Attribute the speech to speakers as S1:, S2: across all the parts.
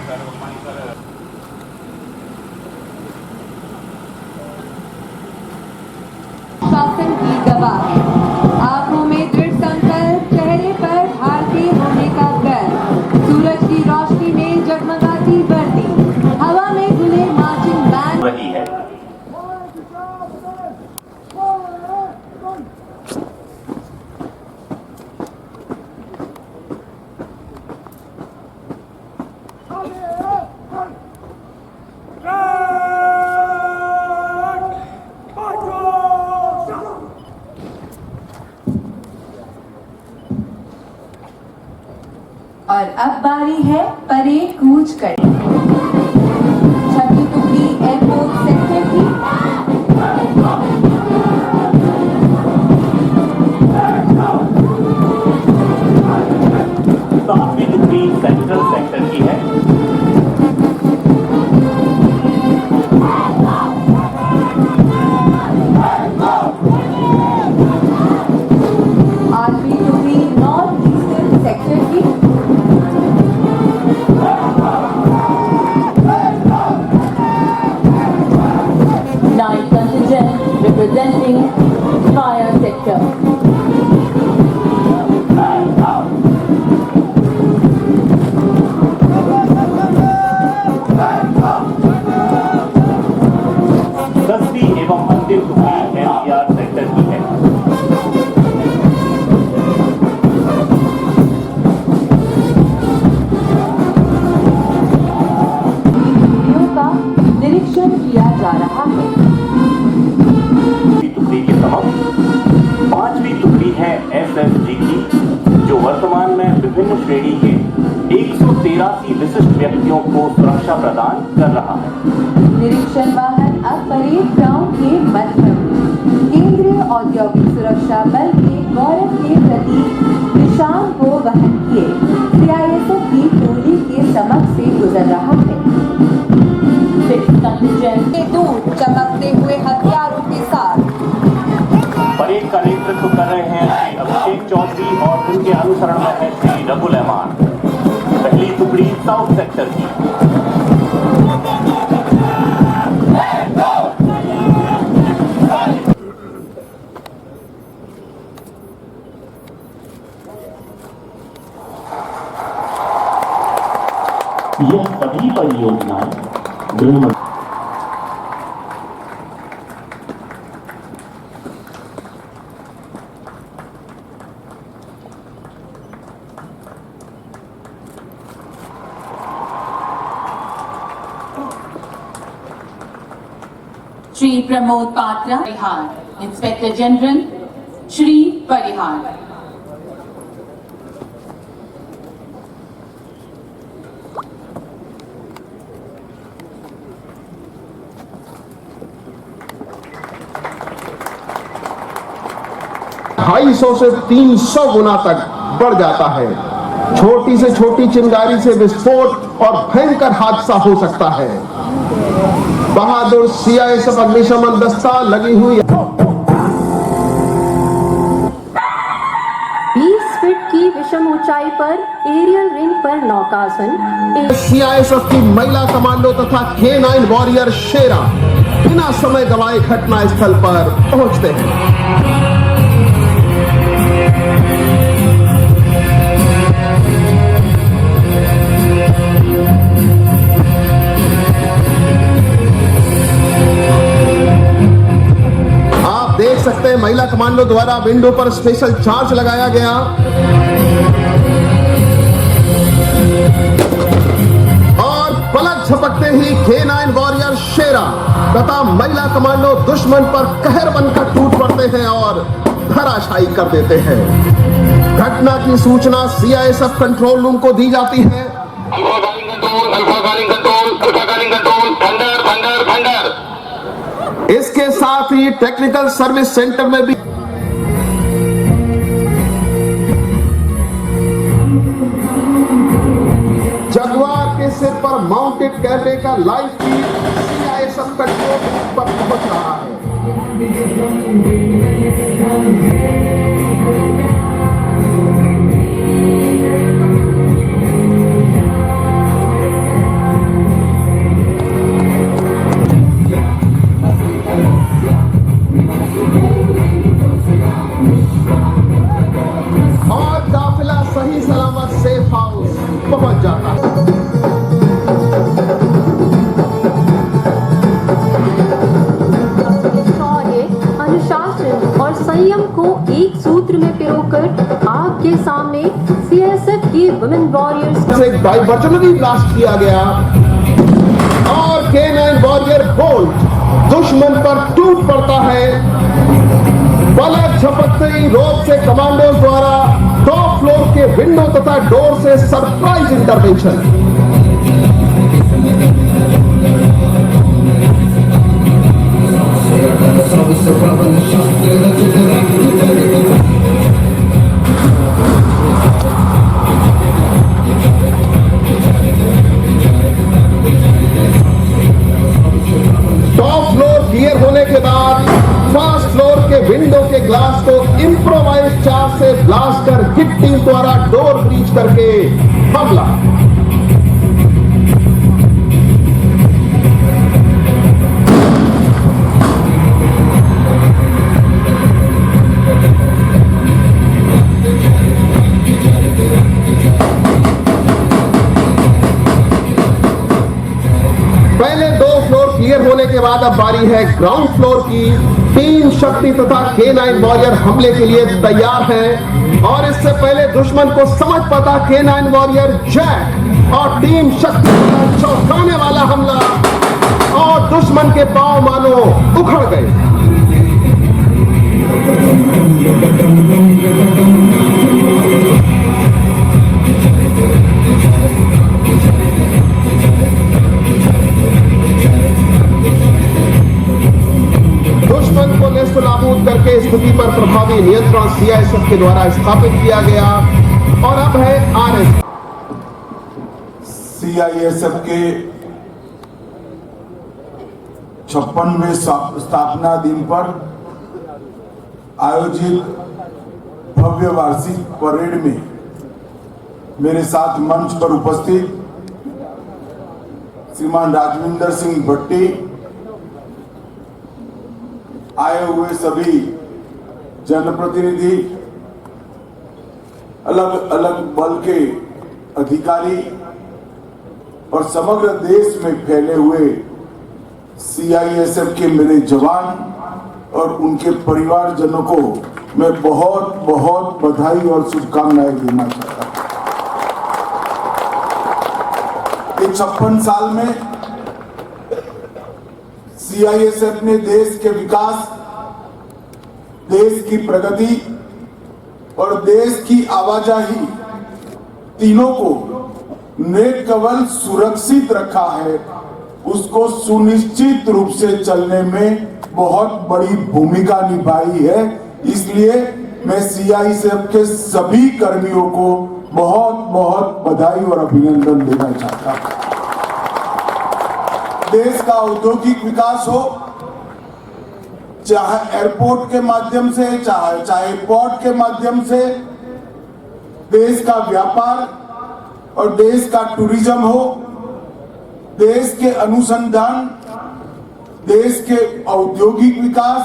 S1: शासन की गवाह है। आंखों में दृढ़ संकल्प, चेहरे पर भारतीय होने का गर्व। सूरज की रोशनी में जगमगाती वर्दी, हवा में घुले मार्चिंग बैंड
S2: रही है।
S1: और अब बारी है परेड कूच करने। छठी टुकड़ी एयरपोर्ट सेक्टर की।
S2: 7वीं टुकड़ी सेंट्रल सेक्टर की है।
S1: 8वीं टुकड़ी नॉर्थ ईस्टर्न सेक्टर की। 9th contingent representing fire sector.
S2: एवं अंतिम टुकड़ी एनसीआर सेक्टर की है।
S1: का निरीक्षण किया जा रहा है।
S2: टुकड़ी के समक्ष 5वीं टुकड़ी है एसएसजी की, जो वर्तमान में विभिन्न श्रेणी के 183 विशिष्ट व्यक्तियों को सुरक्षा प्रदान कर रहा है।
S1: निरीक्षण वाहन अब परेड ग्राउंड के मध्य में केंद्रीय औद्योगिक सुरक्षा बल के गौरव के प्रतीक निशान को वहन किए सीआईएसएफ की टोली के समक्ष से गुजर रहा है। के दूर चमकते हुए हथियारों के साथ
S2: परेड का नेतृत्व कर रहे हैं श्री अभिषेक चौधरी और उनके अनुसरण में है श्री रघुल रहमान। पहली टुकड़ी साउथ सेक्टर की। यह सभी परियोजनाएं गृह
S3: श्री प्रमोद पात्रा परिहार, इंस्पेक्टर जनरल श्री परिहार।
S4: ढाई सौ से 300 गुना तक बढ़ जाता है। छोटी से छोटी चिंगारी से विस्फोट और भयंकर हादसा हो सकता है। बहादुर सीआईएसएफ अग्निशमन दस्ता लगी हुई
S1: 20 फीट की विषम ऊंचाई पर एरियल रिंग पर नौकासन
S4: सीआईएसएफ की महिला कमांडो तथा K9 वॉरियर शेरा बिना समय गवाए घटना स्थल पर पहुंचते हैं। देख सकते हैं महिला कमांडो द्वारा विंडो पर स्पेशल चार्ज लगाया गया। और पलक झपकते ही K9 वॉरियर शेरा तथा महिला कमांडो दुश्मन पर कहर बनकर टूट पड़ते हैं और धराशायी कर देते हैं। घटना की सूचना सीआईएसएफ कंट्रोल रूम को दी जाती है। इसके साथ ही टेक्निकल सर्विस सेंटर में भी जगुआर के सिर पर माउंटेड कैमरे का live feed CISF control room पर पहुंच रहा है।
S5: को एक सूत्र में पिरोकर आपके सामने सीआईएसएफ की वुमेन वॉरियर्स
S4: से एक डाइवर्जनरी ब्लास्ट किया गया और K9 वॉरियर बोल्ट दुश्मन पर टूट पड़ता है। पलक झपकते ही रोड से कमांडोज द्वारा टॉप फ्लोर के विंडो तथा डोर से surprise intervention. Top floor clear होने के बाद फर्स्ट फ्लोर के विंडो के ग्लास को इंप्रोवाइज चार्ज से ब्लास्ट कर हिट टीम द्वारा डोर ब्रीच करके हमला। पहले 2 फ्लोर क्लियर होने के बाद अब बारी है ग्राउंड फ्लोर की। टीम शक्ति तथा K9 वॉरियर हमले के लिए तैयार है और इससे पहले दुश्मन को समझ पता K9 वॉरियर जैक और टीम शक्ति का चौंकाने वाला हमला और दुश्मन के पांव मानो उखड़ गए। दुश्मन को नेस्तनाबूद करके स्थिति पर प्रभावी नियंत्रण सीआईएसएफ के द्वारा स्थापित किया गया और अब है आरएस।
S6: सीआईएसएफ के 56वें स्थापना दिन पर आयोजित भव्य वार्षिक परेड में मेरे साथ मंच पर उपस्थित श्रीमान राजविंदर सिंह भट्टी, आए हुए सभी जनप्रतिनिधि, अलग अलग बल के अधिकारी और समग्र देश में फैले हुए सीआईएसएफ के मेरे जवान और उनके परिवारजनों को मैं बहुत बहुत बधाई और शुभकामनाएं देना चाहता हूं। 56 साल में सीआईएसएफ ने देश के विकास, देश की प्रगति और देश की आवाजाही तीनों को न केवल सुरक्षित रखा है, उसको सुनिश्चित रूप से चलने में बहुत बड़ी भूमिका निभाई है। इसलिए मैं सीआईएसएफ के सभी कर्मियों को बहुत बहुत बधाई और अभिनंदन देना चाहता हूं। देश का औद्योगिक विकास हो, चाहे एयरपोर्ट के माध्यम से, चाहे पोर्ट के माध्यम से, देश का व्यापार और देश का टूरिज्म हो, देश के अनुसंधान, देश के औद्योगिक विकास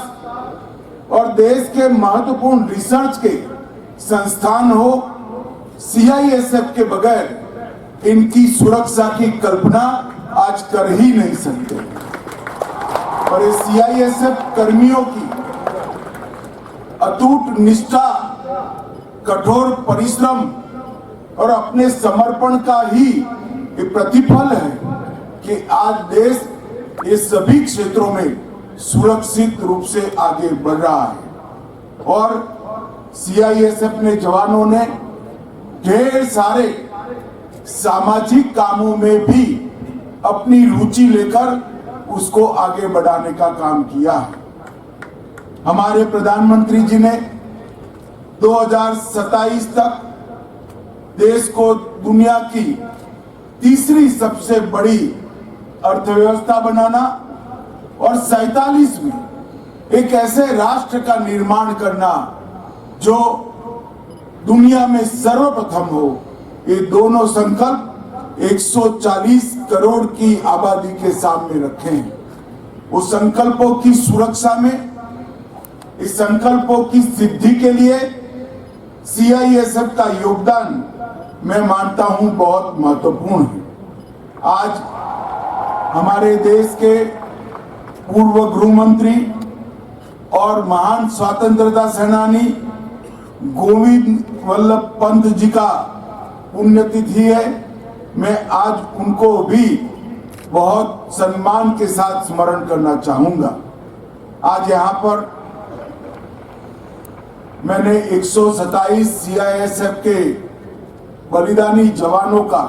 S6: और देश के महत्वपूर्ण रिसर्च के संस्थान हो, सीआईएसएफ के बगैर इनकी सुरक्षा की कल्पना आज कर ही नहीं सकते। और ये सीआईएसएफ कर्मियों की अटूट निष्ठा, कठोर परिश्रम और अपने समर्पण का ही ये प्रतिफल है कि आज देश ये सभी क्षेत्रों में सुरक्षित रूप से आगे बढ़ रहा है। और सीआईएसएफ ने जवानों ने ढेर सारे सामाजिक कामों में भी अपनी रुचि लेकर उसको आगे बढ़ाने का काम किया है। हमारे प्रधानमंत्री जी ने 2027 तक देश को दुनिया की तीसरी सबसे बड़ी अर्थव्यवस्था बनाना और 47 में एक ऐसे राष्ट्र का निर्माण करना जो दुनिया में सर्वप्रथम हो। ये दोनों संकल्प 140 करोड़ की आबादी के सामने रखे हैं। उस संकल्पों की सुरक्षा में, इस संकल्पों की सिद्धि के लिए सीआईएसएफ का योगदान मैं मानता हूं बहुत महत्वपूर्ण है। आज हमारे देश के पूर्व गृह मंत्री और महान स्वतंत्रता सेनानी गोविंद वल्लभ पंत जी का पुण्यतिथि है। मैं आज उनको भी बहुत सम्मान के साथ स्मरण करना चाहूंगा। आज यहाँ पर मैंने 127 सीआईएसएफ के बलिदानी जवानों का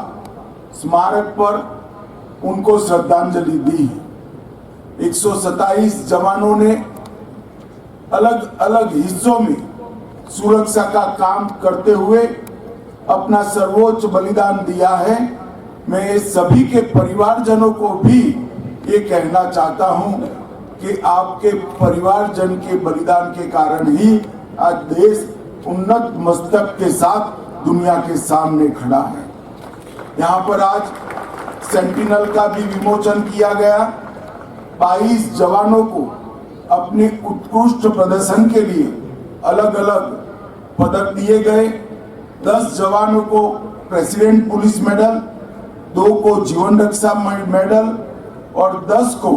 S6: स्मारक पर उनको श्रद्धांजलि दी है। 127 जवानों ने अलग अलग हिस्सों में सुरक्षा का काम करते हुए अपना सर्वोच्च बलिदान दिया है। मैं सभी के परिवारजनों को भी ये कहना चाहता हूं कि आपके परिवारजन के बलिदान के कारण ही आज देश उन्नत मस्तक के साथ दुनिया के सामने खड़ा है। यहाँ पर आज सेंटिनल का भी विमोचन किया गया। 22 जवानों को अपने उत्कृष्ट प्रदर्शन के लिए अलग अलग पदक दिए गए। 10 जवानों को प्रेसिडेंट पुलिस मेडल, 2 को जीवन रक्षा मेडल और 10 को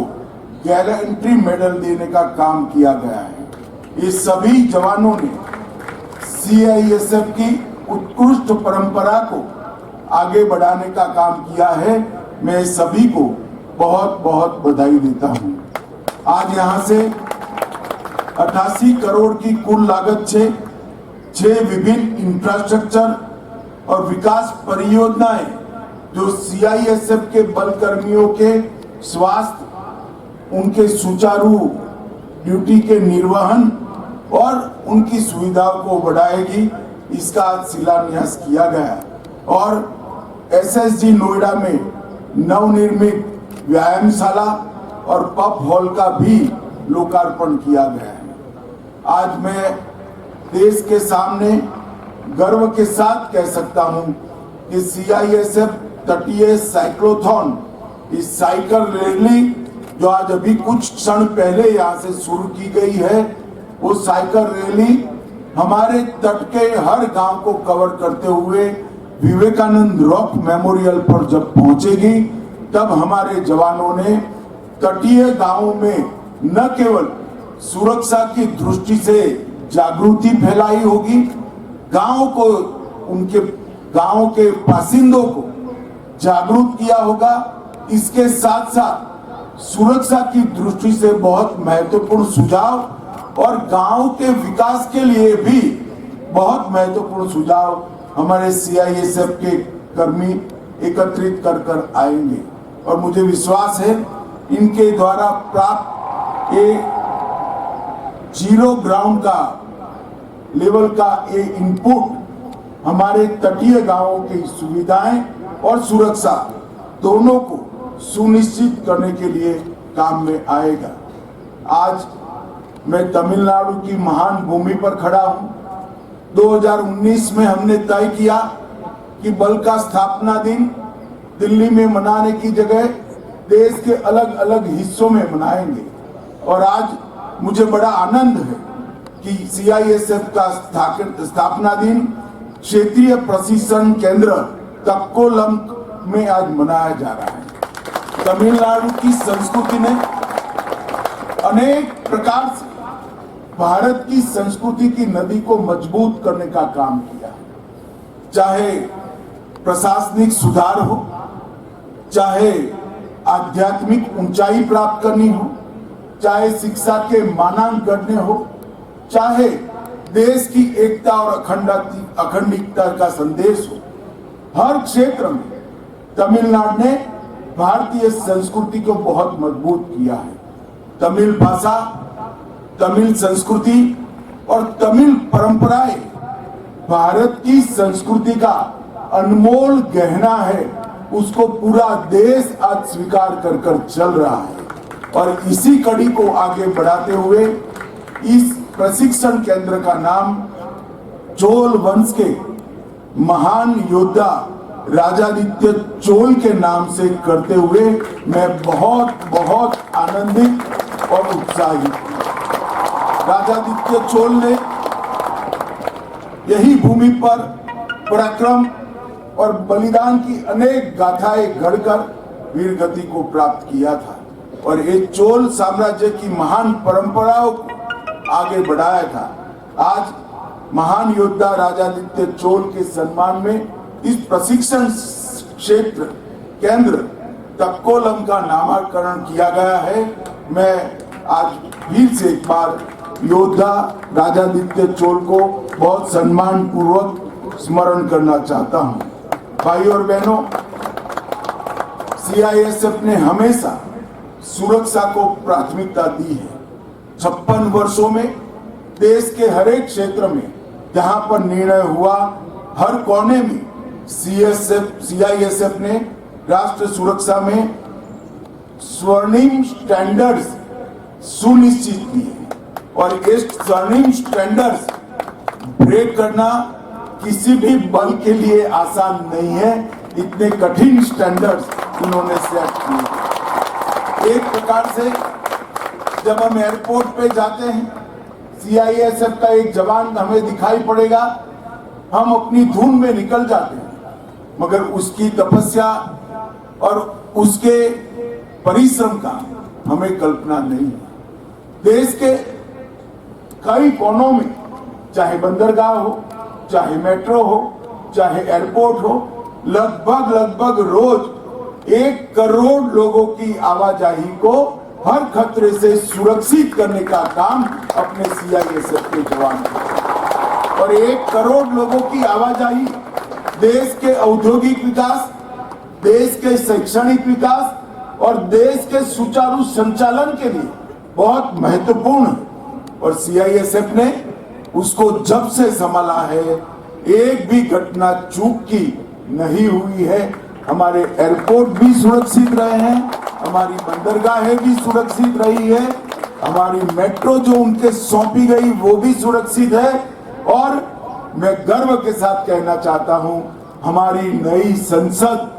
S6: गैलेंट्री मेडल देने का काम किया गया है। ये सभी जवानों ने सीआईएसएफ की उत्कृष्ट परंपरा को आगे बढ़ाने का काम किया है। मैं सभी को बहुत बहुत बधाई देता हूं। आज यहां से 88 करोड़ की कुल लागत से 6 विभिन्न इंफ्रास्ट्रक्चर और विकास परियोजनाएं जो सीआईएसएफ के बल कर्मियों के स्वास्थ्य, उनके सुचारू ड्यूटी के निर्वहन और उनकी सुविधाओं को बढ़ाएगी, इसका आज शिलान्यास किया गया। और एसएसजी नोएडा में नवनिर्मित व्यायामशाला और पब हॉल का भी लोकार्पण किया गया है। आज मैं देश के सामने गर्व के साथ कह सकता हूं कि सीआईएसएफ तटीय साइक्लोथॉन, इस साइकिल रैली जो आज अभी कुछ क्षण पहले यहाँ से शुरू की गई है, वो साइकिल रैली हमारे तट के हर गांव को कवर करते हुए विवेकानंद रॉक मेमोरियल पर जब पहुंचेगी, तब हमारे जवानों ने तटीय गांवों में न केवल सुरक्षा की दृष्टि से जागृति फैलाई होगी, गांव को, उनके गांव के बासिंदों को जागरूक किया होगा। इसके साथ साथ सुरक्षा की दृष्टि से बहुत महत्वपूर्ण सुझाव और गांव के विकास के लिए भी बहुत महत्वपूर्ण सुझाव हमारे सीआईएसएफ के कर्मी एकत्रित कर आएंगे। और मुझे विश्वास है इनके द्वारा प्राप्त ये जीरो ग्राउंड का लेवल का ये इनपुट हमारे तटीय गांवों की सुविधाएं और सुरक्षा दोनों को सुनिश्चित करने के लिए काम में आएगा। आज मैं तमिलनाडु की महान भूमि पर खड़ा हूं। 2019 में हमने तय किया कि बल का स्थापना दिन दिल्ली में मनाने की जगह देश के अलग अलग हिस्सों में मनाएंगे। और आज मुझे बड़ा आनंद है कि सीआईएसएफ का स्थापना दिन क्षेत्रीय प्रशिक्षण केंद्र तक्कोलम में आज मनाया जा रहा है। तमिलनाडु की संस्कृति ने अनेक प्रकार से भारत की संस्कृति की नदी को मजबूत करने का काम किया। चाहे प्रशासनिक सुधार हो, चाहे आध्यात्मिक ऊंचाई प्राप्त करनी हो, चाहे शिक्षा के मानांक गढ़ने हो, चाहे देश की एकता और अखंडता का संदेश हो, हर क्षेत्र में तमिलनाडु ने भारतीय संस्कृति को बहुत मजबूत किया है। तमिल भाषा, तमिल संस्कृति और तमिल परंपराएं भारत की संस्कृति का अनमोल गहना है। उसको पूरा देश आज स्वीकार कर चल रहा है। और इसी कड़ी को आगे बढ़ाते हुए इस प्रशिक्षण केंद्र का नाम चोल वंश के महान योद्धा राजादित्य चोल के नाम से करते हुए मैं बहुत बहुत आनंदित और उत्साहित हूं। राजादित्य चोल ने यही भूमि पर पराक्रम और बलिदान की अनेक गाथाएं गढ़कर वीर गति को प्राप्त किया था। और ये चोल साम्राज्य की महान परंपराओं को आगे बढ़ाया था। आज महान योद्धा राजादित्य चोल के सम्मान में इस प्रशिक्षण क्षेत्र केंद्र तक्कोलम का नामकरण किया गया है। मैं आज फिर से एक बार योद्धा राजादित्य चोल को बहुत सम्मान पूर्वक स्मरण करना चाहता हूं। भाई और बहनों, सीआईएसएफ ने हमेशा सुरक्षा को प्राथमिकता दी है। 56 वर्षों में देश के हर एक क्षेत्र में जहां पर निर्णय हुआ, हर कोने में सीआईएसएफ ने राष्ट्र सुरक्षा में स्वर्णिम स्टैंडर्ड्स सुनिश्चित किए और ये स्वर्णिम स्टैंडर्ड्स ब्रेक करना किसी भी बल के लिए आसान नहीं है। इतने कठिन स्टैंडर्ड्स उन्होंने सेट किए। एक प्रकार से जब हम एयरपोर्ट पे जाते हैं, सीआईएसएफ का एक जवान हमें दिखाई पड़ेगा, हम अपनी धुन में निकल जाते हैं, मगर उसकी तपस्या और उसके परिश्रम का हमें कल्पना नहीं है। देश के कई कोनों में, चाहे बंदरगाह हो, चाहे मेट्रो हो, चाहे एयरपोर्ट हो, लगभग रोज 1 करोड़ लोगों की आवाजाही को हर खतरे से सुरक्षित करने का काम अपने सीआईएसएफ के जवान करते। और 1 करोड़ लोगों की आवाजाही देश के औद्योगिक विकास, देश के शैक्षणिक विकास और देश के सुचारू संचालन के लिए बहुत महत्वपूर्ण है। और सीआईएसएफ ने उसको जब से संभाला है, एक भी घटना चूक की नहीं हुई है। हमारे एयरपोर्ट भी सुरक्षित रहे हैं, हमारी बंदरगाहें भी सुरक्षित रही है, हमारी मेट्रो जो उनके सौंपी गई वो भी सुरक्षित है। और मैं गर्व के साथ कहना चाहता हूं, हमारी नई संसद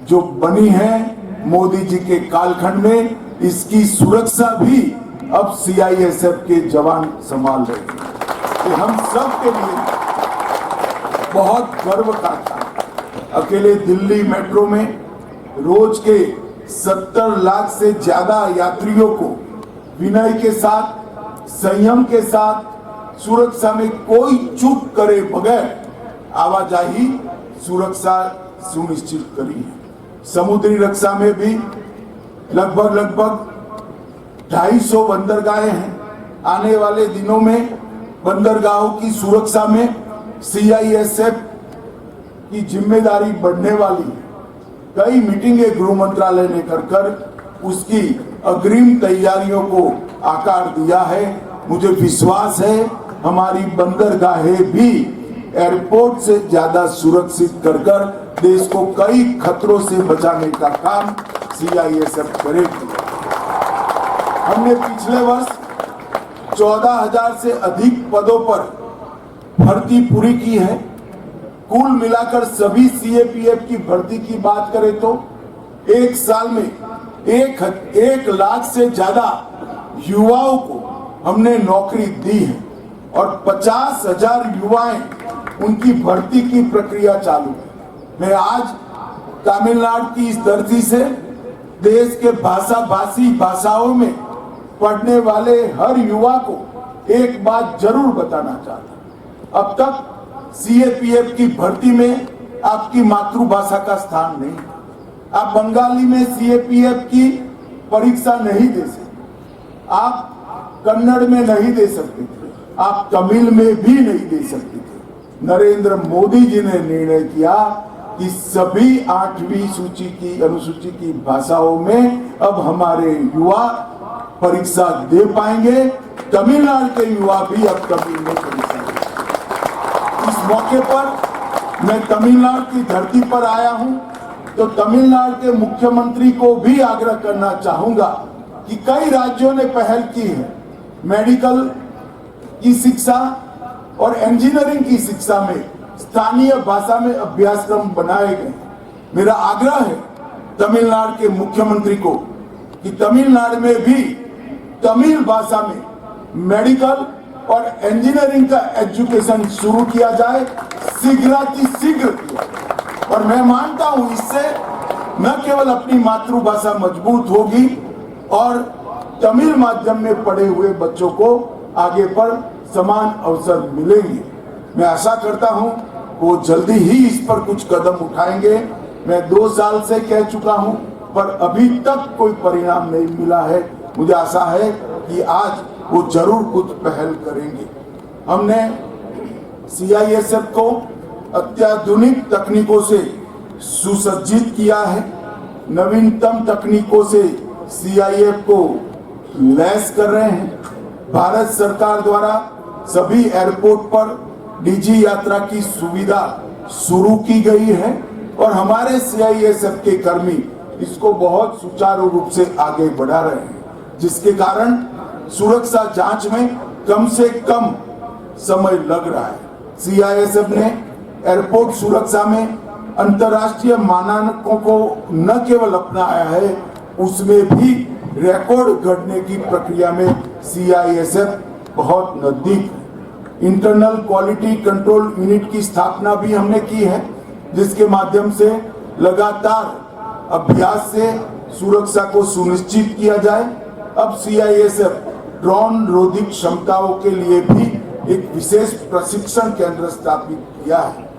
S6: जो बनी है मोदी जी के कालखंड में, इसकी सुरक्षा भी अब सीआईएसएफ के जवान संभाल रहे हैं। ये हम सब के लिए बहुत गर्व का था। अकेले दिल्ली मेट्रो में रोज के 70 लाख से ज्यादा यात्रियों को विनय के साथ, संयम के साथ, सुरक्षा में कोई चूक करे बगैर आवाजाही सुरक्षा सुनिश्चित करी है। समुद्री रक्षा में भी लगभग 250 बंदरगाहें हैं। आने वाले दिनों में बंदरगाहों की सुरक्षा में सीआईएसएफ की जिम्मेदारी बढ़ने वाली है। कई मीटिंगें गृह मंत्रालय ने कर उसकी अग्रिम तैयारियों को आकार दिया है। मुझे विश्वास है हमारी बंदरगाहें भी एयरपोर्ट से ज्यादा सुरक्षित कर देश को कई खतरों से बचाने का काम सीआईएसएफ करेगी। हमने पिछले वर्ष 14,000 से अधिक पदों पर भर्ती पूरी की है। कुल मिलाकर सभी सीएपीएफ की भर्ती की बात करें तो एक साल में 1 लाख से ज्यादा युवाओं को हमने नौकरी दी है और 50,000 युवाएं उनकी भर्ती की प्रक्रिया चालू है। मैं आज तमिलनाडु की इस धरती से देश के भाषी भाषाओं में पढ़ने वाले हर युवा को एक बात जरूर बताना चाहता हूं। अब तक सीएपीएफ की भर्ती में आपकी मातृभाषा का स्थान नहीं। आप बंगाली में सीएपीएफ की परीक्षा नहीं दे सकते, आप कन्नड़ में नहीं दे सकते थे, आप तमिल में भी नहीं दे सकते थे। नरेंद्र मोदी जी ने निर्णय किया कि सभी 8वीं सूची की अनुसूची की भाषाओं में अब हमारे युवा परीक्षा दे पाएंगे। तमिलनाडु के युवा भी अब तमिल में परीक्षा देंगे। इस मौके पर मैं तमिलनाडु की धरती पर आया हूं तो तमिलनाडु के मुख्यमंत्री को भी आग्रह करना चाहूंगा कि कई राज्यों ने पहल की है। मेडिकल की शिक्षा और इंजीनियरिंग की शिक्षा में स्थानीय भाषा में अभ्यासक्रम बनाए गए। मेरा आग्रह है तमिलनाडु के मुख्यमंत्री को कि तमिलनाडु में भी तमिल भाषा में मेडिकल और इंजीनियरिंग का एजुकेशन शुरू किया जाए, शीघ्र किया। और मैं मानता हूं इससे न केवल अपनी मातृभाषा मजबूत होगी और तमिल माध्यम में पढ़े हुए बच्चों को आगे पर समान अवसर मिलेंगे। मैं आशा करता हूं वो जल्दी ही इस पर कुछ कदम उठाएंगे। मैं 2 साल से कह चुका हूं, पर अभी तक कोई परिणाम नहीं मिला है। मुझे आशा है कि आज वो जरूर कुछ पहल करेंगे। हमने CISF को अत्याधुनिक तकनीकों से सुसज्जित किया है। नवीनतम तकनीकों से CIF को लैस कर रहे हैं। भारत सरकार द्वारा सभी एयरपोर्ट पर डिजी यात्रा की सुविधा शुरू की गई है और हमारे CISF के कर्मी इसको बहुत सुचारू रूप से आगे बढ़ा रहे हैं, जिसके कारण सुरक्षा जांच में कम से कम समय लग रहा है। CISF ने एयरपोर्ट सुरक्षा में अंतर्राष्ट्रीय मानकों को न केवल अपनाया है, उसमें भी रिकॉर्ड गढ़ने की प्रक्रिया में CISF बहुत नजदीक है। इंटरनल क्वालिटी कंट्रोल यूनिट की स्थापना भी हमने की है, जिसके माध्यम से लगातार अभ्यास से सुरक्षा को सुनिश्चित किया जाए। अब CISF ड्रोन रोधी क्षमताओं के लिए भी एक विशेष प्रशिक्षण केंद्र स्थापित किया है।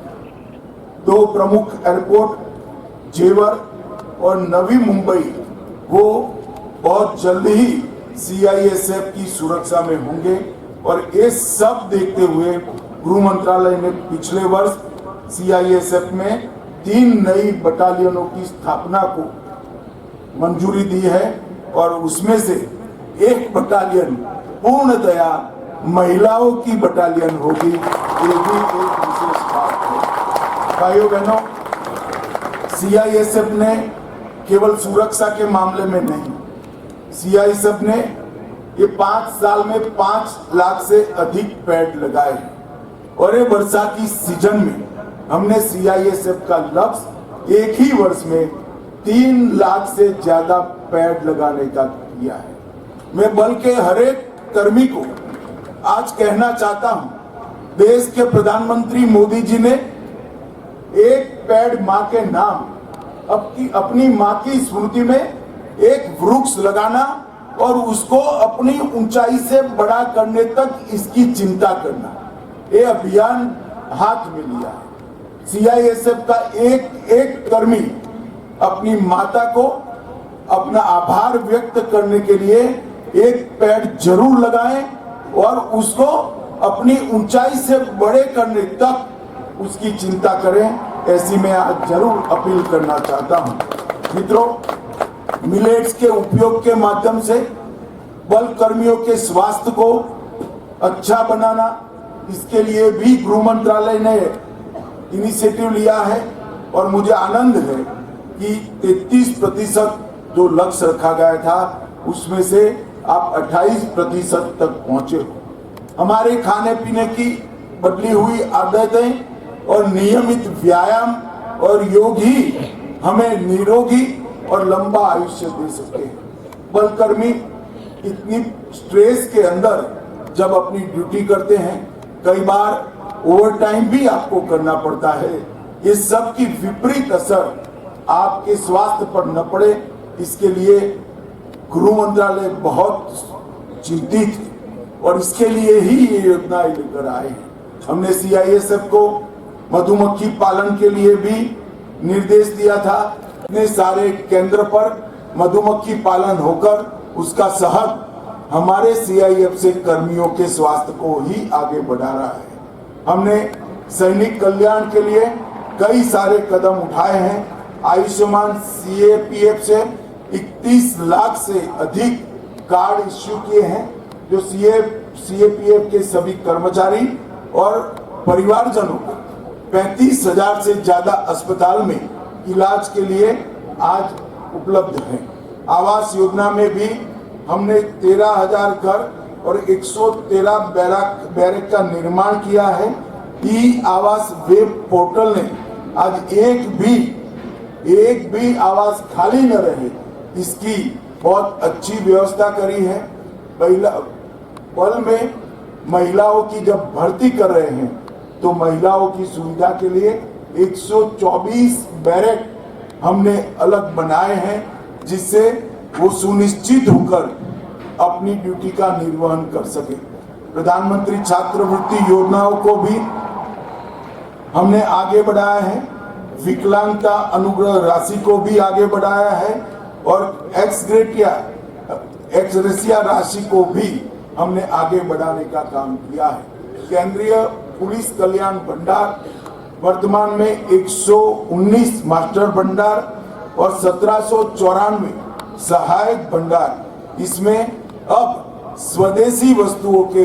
S6: 2 प्रमुख एयरपोर्ट जेवर और नवी मुंबई वो बहुत जल्द ही CISF की सुरक्षा में होंगे और ये सब देखते हुए गृह मंत्रालय ने पिछले वर्ष CISF में 3 नई बटालियनों की स्थापना को मंजूरी दी है और उसमें से एक बटालियन पूर्णतया महिलाओं की बटालियन होगी। ये भी एक विशेष बात है। भाइयों बहनों, CISF ने केवल सुरक्षा के मामले में नहीं, CISF ने ये 5 साल में 5 लाख से अधिक पैड लगाए और ये वर्षा की सीजन में हमने CISF का लक्ष्य एक ही वर्ष में 3 लाख से ज्यादा पैड लगाने का किया है। मैं बल के हर एक कर्मी को आज कहना चाहता हूं, देश के प्रधानमंत्री मोदी जी ने एक पैड मां के नाम अपनी मां की स्मृति में एक वृक्ष लगाना और उसको अपनी ऊंचाई से बड़ा करने तक इसकी चिंता करना, ये अभियान हाथ में लिया है। CISF का एक कर्मी अपनी माता को अपना आभार व्यक्त करने के लिए एक पेड़ जरूर लगाएं और उसको अपनी ऊंचाई से बड़े करने तक उसकी चिंता करें। ऐसी मैं आज जरूर अपील करना चाहता हूं। मित्रों, मिलेट्स के उपयोग के माध्यम से बल कर्मियों के स्वास्थ्य को अच्छा बनाना, इसके लिए भी गृह मंत्रालय ने इनिशिएटिव लिया है और मुझे आनंद है कि 33% जो लक्ष्य रखा गया था उसमें से आप 28% तक पहुंचे हो। हमारे खाने पीने की बदली हुई आदतें और नियमित व्यायाम और योग ही हमें निरोगी और लंबा आयुष्य दे सकते हैं। बलकर्मी इतनी स्ट्रेस के अंदर जब अपनी ड्यूटी करते हैं, कई बार ओवर टाइम भी आपको करना पड़ता है। ये सब की विपरीत असर आपके स्वास्थ्य पर न पड़े, इसके लिए गृह मंत्रालय बहुत चिंतित है और इसके लिए ही ये योजना लेकर आए हैं। हमने CISF को मधुमक्खी पालन के लिए भी निर्देश दिया था। इतने सारे केंद्र पर मधुमक्खी पालन होकर उसका शहद हमारे CIF से कर्मियों के स्वास्थ्य को ही आगे बढ़ा रहा है। हमने सैनिक कल्याण के लिए कई सारे कदम उठाए हैं। आयुष्मान CAPF से 31 लाख से अधिक कार्ड इश्यू किए हैं, जो CAPF के सभी कर्मचारी और परिवारजनों को 35,000 से ज्यादा अस्पताल में इलाज के लिए आज उपलब्ध है। आवास योजना में भी हमने 13,000 घर और 113 बैरक का निर्माण किया है। आवास वेब पोर्टल ने आज एक भी आवास खाली न रहे, इसकी बहुत अच्छी व्यवस्था करी है। बल में महिलाओं की जब भर्ती कर रहे हैं तो महिलाओं की सुविधा के लिए 124 बैरक हमने अलग बनाए हैं, जिससे वो सुनिश्चित होकर अपनी ड्यूटी का निर्वहन कर सके। प्रधानमंत्री छात्रवृत्ति योजनाओं को भी हमने आगे बढ़ाया है, विकलांगता अनुग्रह राशि को भी आगे बढ़ाया है और एक्स ग्रेशिया राशि को भी हमने आगे बढ़ाने का काम किया है। केंद्रीय पुलिस कल्याण भंडार वर्तमान में 119 मास्टर भंडार और 1794 सहायक भंडार, इसमें अब स्वदेशी वस्तुओं के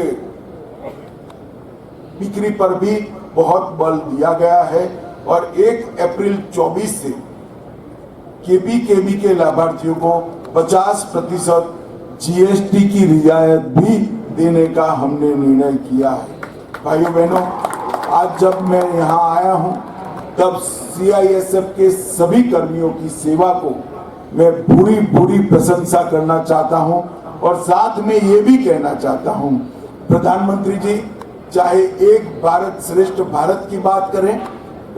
S6: बिक्री पर भी बहुत बल दिया गया है और 1 अप्रैल 24 से केबी के लाभार्थियों को 50% जीएसटी की रियायत भी देने का हमने निर्णय किया है। भाइयों बहनों, आज जब मैं यहाँ आया हूँ तब सीआईएसएफ के सभी कर्मियों की सेवा को मैं पूरी प्रशंसा करना चाहता हूँ और साथ में ये भी कहना चाहता हूँ, प्रधानमंत्री जी चाहे एक भारत श्रेष्ठ भारत की बात करें,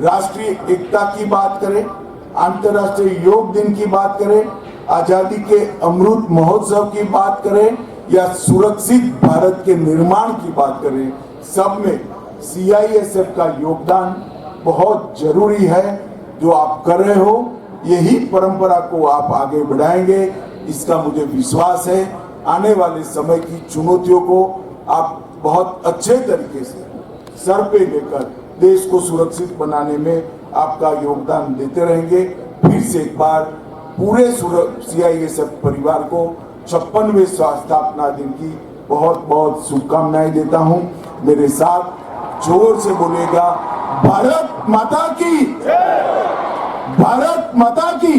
S6: राष्ट्रीय एकता की बात करें, अंतर्राष्ट्रीय योग दिन की बात करें, आजादी के अमृत महोत्सव की बात करें या सुरक्षित भारत के निर्माण की बात करें, सब में सीआईएसएफ का योगदान बहुत जरूरी है। जो आप कर रहे हो यही परंपरा को आप आगे बढ़ाएंगे, इसका मुझे विश्वास है। आने वाले समय की चुनौतियों को आप बहुत अच्छे तरीके से सर पे लेकर देश को सुरक्षित बनाने में आपका योगदान देते रहेंगे। फिर से एक बार पूरे सीआईएसएफ परिवार को 56वें स्थापना दिन की बहुत बहुत शुभकामनाएं देता हूं। मेरे साथ जोर से बोलेगा, भारत माता की, भारत माता की।